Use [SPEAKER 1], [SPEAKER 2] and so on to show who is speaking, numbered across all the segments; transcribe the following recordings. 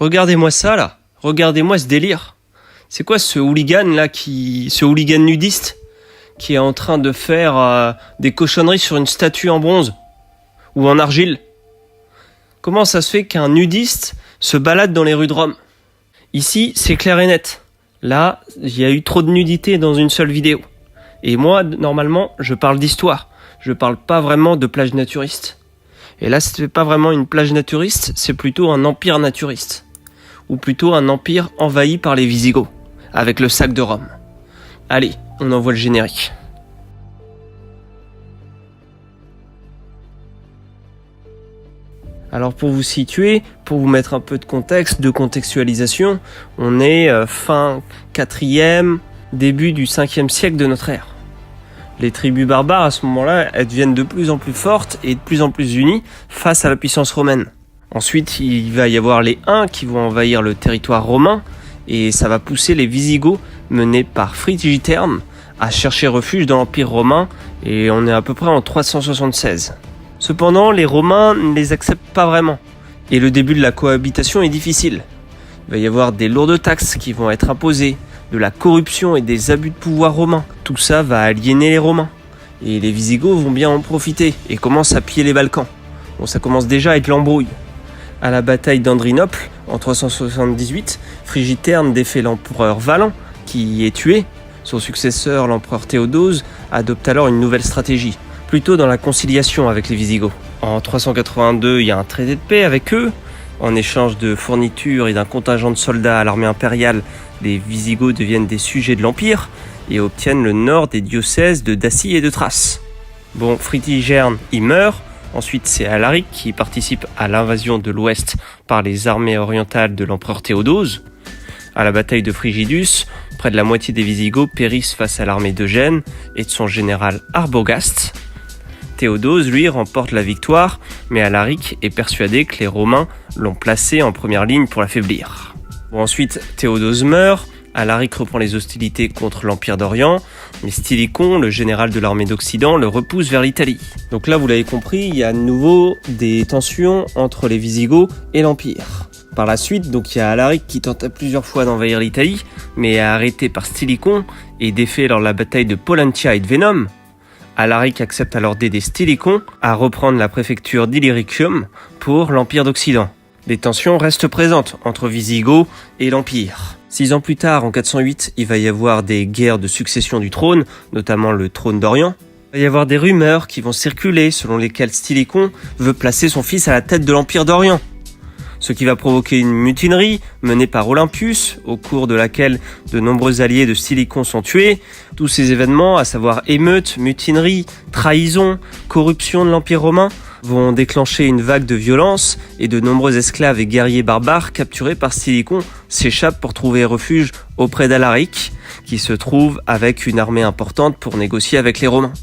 [SPEAKER 1] Regardez-moi ça là, regardez-moi ce délire. C'est quoi ce hooligan là ce hooligan nudiste qui est en train de faire des cochonneries sur une statue en bronze ou en argile? Comment ça se fait qu'un nudiste se balade dans les rues de Rome? Ici, c'est clair et net. Là, il y a eu trop de nudité dans une seule vidéo. Et moi, normalement, je parle d'histoire. Je parle pas vraiment de plage naturiste. Et là, c'est pas vraiment une plage naturiste, c'est plutôt un empire naturiste. Ou plutôt un empire envahi par les Visigoths, avec le sac de Rome. Allez, on envoie le générique. Alors pour vous situer, pour vous mettre un peu de contexte, de contextualisation, on est fin 4e, début du 5e siècle de notre ère. Les tribus barbares à ce moment-là, elles deviennent de plus en plus fortes et de plus en plus unies face à la puissance romaine. Ensuite, il va y avoir les Huns qui vont envahir le territoire romain et ça va pousser les Visigoths menés par Frigiterne à chercher refuge dans l'Empire romain et on est à peu près en 376. Cependant, les Romains ne les acceptent pas vraiment et le début de la cohabitation est difficile. Il va y avoir des lourdes taxes qui vont être imposées, de la corruption et des abus de pouvoir romains. Tout ça va aliéner les Romains et les Visigoths vont bien en profiter et commencent à piller les Balkans. Bon, ça commence déjà à être l'embrouille. À la bataille d'Andrinople, en 378, Frigiterne défait l'empereur Valent, qui y est tué. Son successeur, l'empereur Théodose, adopte alors une nouvelle stratégie, plutôt dans la conciliation avec les Visigoths. En 382, il y a un traité de paix avec eux. En échange de fournitures et d'un contingent de soldats à l'armée impériale, les Visigoths deviennent des sujets de l'Empire et obtiennent le nord des diocèses de Dacie et de Thrace. Bon, Fritigerne y meurt. Ensuite, c'est Alaric qui participe à l'invasion de l'Ouest par les armées orientales de l'empereur Théodose. À la bataille de Frigidus, près de la moitié des Visigoths périssent face à l'armée d'Eugène et de son général Arbogast. Théodose, lui, remporte la victoire, mais Alaric est persuadé que les Romains l'ont placé en première ligne pour l'affaiblir. Bon, ensuite, Théodose meurt. Alaric reprend les hostilités contre l'Empire d'Orient, mais Stylicon, le général de l'armée d'Occident, le repousse vers l'Italie. Donc là, vous l'avez compris, il y a à nouveau des tensions entre les Visigoths et l'Empire. Par la suite, donc il y a Alaric qui tenta plusieurs fois d'envahir l'Italie, mais est arrêté par Stylicon et défait lors de la bataille de Pollentia et de Venum. Alaric accepte alors d'aider Stylicon à reprendre la préfecture d'Illyricum pour l'Empire d'Occident. Les tensions restent présentes entre Visigoths et l'Empire. 6 ans plus tard, en 408, il va y avoir des guerres de succession du trône, notamment le trône d'Orient. Il va y avoir des rumeurs qui vont circuler selon lesquelles Stylicon veut placer son fils à la tête de l'Empire d'Orient. Ce qui va provoquer une mutinerie menée par Olympius, au cours de laquelle de nombreux alliés de Stylicon sont tués. Tous ces événements, à savoir émeutes, mutineries, trahison, corruption de l'Empire romain, vont déclencher une vague de violence et de nombreux esclaves et guerriers barbares capturés par Stylicon s'échappent pour trouver refuge auprès d'Alaric, qui se trouve avec une armée importante pour négocier avec les Romains.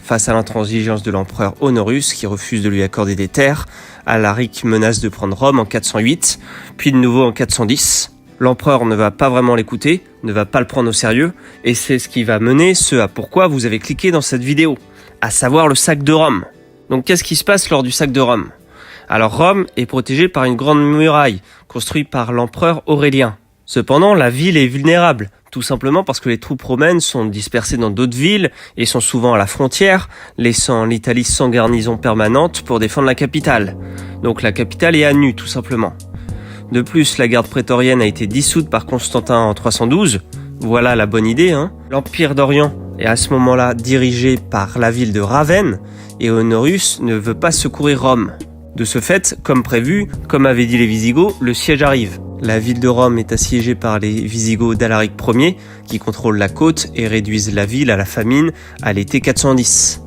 [SPEAKER 1] Face à l'intransigeance de l'empereur Honorius qui refuse de lui accorder des terres, Alaric menace de prendre Rome en 408, puis de nouveau en 410. L'empereur ne va pas vraiment l'écouter, ne va pas le prendre au sérieux, et c'est ce qui va mener ce à pourquoi vous avez cliqué dans cette vidéo, à savoir le sac de Rome. Donc qu'est-ce qui se passe lors du sac de Rome? Alors Rome est protégée par une grande muraille, construite par l'empereur Aurélien. Cependant, la ville est vulnérable, tout simplement parce que les troupes romaines sont dispersées dans d'autres villes et sont souvent à la frontière, laissant l'Italie sans garnison permanente pour défendre la capitale. Donc la capitale est à nu, tout simplement. De plus, la garde prétorienne a été dissoute par Constantin en 312. Voilà la bonne idée, hein. L'Empire d'Orient est à ce moment-là dirigé par la ville de Ravenne et Honorius ne veut pas secourir Rome. De ce fait, comme prévu, comme avaient dit les Visigoths, le siège arrive. La ville de Rome est assiégée par les Visigoths d'Alaric Ier, qui contrôlent la côte et réduisent la ville à la famine à l'été 410.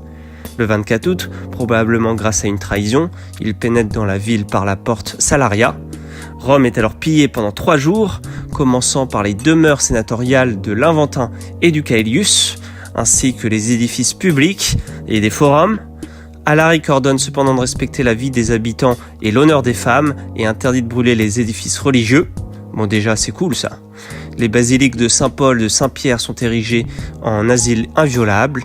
[SPEAKER 1] Le 24 août, probablement grâce à une trahison, ils pénètrent dans la ville par la porte Salaria. Rome est alors pillée pendant 3 jours, commençant par les demeures sénatoriales de l'Inventin et du Caelius, ainsi que les édifices publics et des forums. Alaric ordonne cependant de respecter la vie des habitants et l'honneur des femmes et interdit de brûler les édifices religieux. Bon, déjà, c'est cool ça. Les basiliques de Saint-Paul et de Saint-Pierre sont érigées en asile inviolable.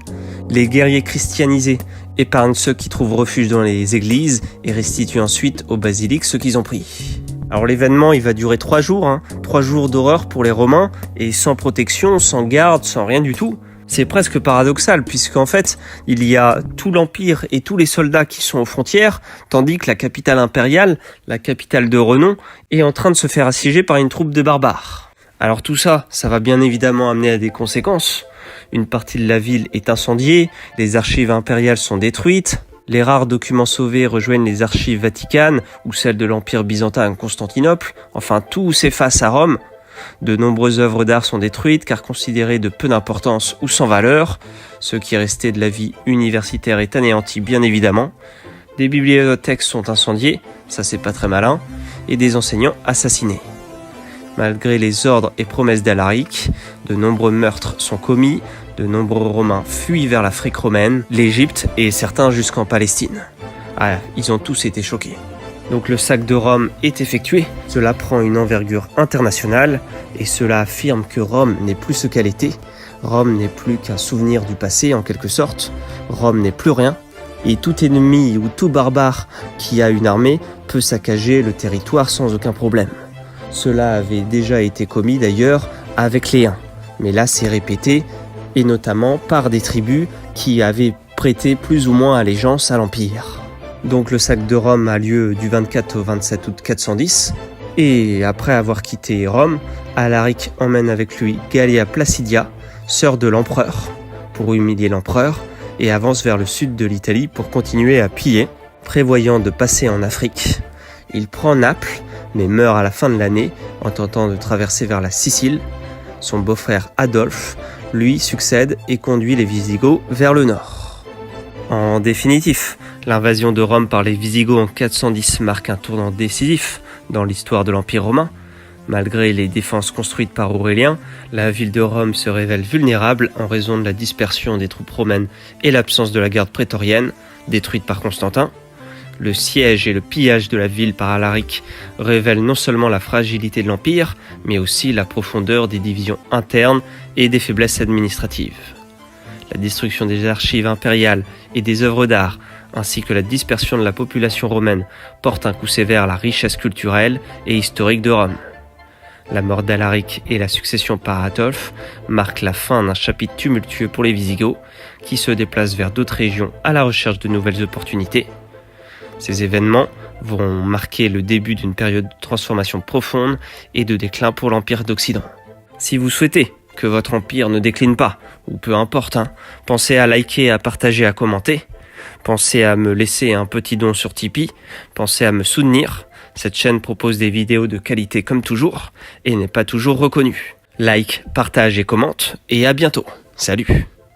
[SPEAKER 1] Les guerriers christianisés épargnent ceux qui trouvent refuge dans les églises et restituent ensuite aux basiliques ceux qu'ils ont pris. Alors l'événement, il va durer 3 jours, 3 jours d'horreur pour les Romains, et sans protection, sans garde, sans rien du tout. C'est presque paradoxal, puisqu'en fait, il y a tout l'Empire et tous les soldats qui sont aux frontières, tandis que la capitale impériale, la capitale de renom, est en train de se faire assiéger par une troupe de barbares. Alors tout ça, ça va bien évidemment amener à des conséquences. Une partie de la ville est incendiée, les archives impériales sont détruites, les rares documents sauvés rejoignent les archives vaticanes ou celles de l'Empire byzantin à Constantinople, enfin tout s'efface à Rome. De nombreuses œuvres d'art sont détruites car considérées de peu d'importance ou sans valeur. Ce qui est resté de la vie universitaire est anéanti bien évidemment. Des bibliothèques sont incendiées, ça c'est pas très malin, et des enseignants assassinés. Malgré les ordres et promesses d'Alaric, de nombreux meurtres sont commis, de nombreux Romains fuient vers l'Afrique romaine, l'Égypte et certains jusqu'en Palestine. Ah, ils ont tous été choqués. Donc le sac de Rome est effectué, cela prend une envergure internationale et cela affirme que Rome n'est plus ce qu'elle était. Rome n'est plus qu'un souvenir du passé en quelque sorte, Rome n'est plus rien et tout ennemi ou tout barbare qui a une armée peut saccager le territoire sans aucun problème. Cela avait déjà été commis d'ailleurs avec les Huns, mais là c'est répété et notamment par des tribus qui avaient prêté plus ou moins allégeance à l'Empire. Donc le sac de Rome a lieu du 24 au 27 août 410, et après avoir quitté Rome, Alaric emmène avec lui Gallia Placidia, sœur de l'empereur, pour humilier l'empereur, et avance vers le sud de l'Italie pour continuer à piller, prévoyant de passer en Afrique. Il prend Naples, mais meurt à la fin de l'année en tentant de traverser vers la Sicile. Son beau-frère Adolphe, lui, succède et conduit les Visigoths vers le nord. En définitif, l'invasion de Rome par les Visigoths en 410 marque un tournant décisif dans l'histoire de l'Empire romain. Malgré les défenses construites par Aurélien, la ville de Rome se révèle vulnérable en raison de la dispersion des troupes romaines et l'absence de la garde prétorienne, détruite par Constantin. Le siège et le pillage de la ville par Alaric révèlent non seulement la fragilité de l'Empire, mais aussi la profondeur des divisions internes et des faiblesses administratives. La destruction des archives impériales et des œuvres d'art, ainsi que la dispersion de la population romaine, portent un coup sévère à la richesse culturelle et historique de Rome. La mort d'Alaric et la succession par Adolphe marquent la fin d'un chapitre tumultueux pour les Visigoths, qui se déplacent vers d'autres régions à la recherche de nouvelles opportunités. Ces événements vont marquer le début d'une période de transformation profonde et de déclin pour l'Empire d'Occident. Si vous souhaitez que votre empire ne décline pas, ou peu importe, pensez à liker, à partager, à commenter. Pensez à me laisser un petit don sur Tipeee. Pensez à me soutenir. Cette chaîne propose des vidéos de qualité comme toujours et n'est pas toujours reconnue. Like, partage et commente et à bientôt. Salut!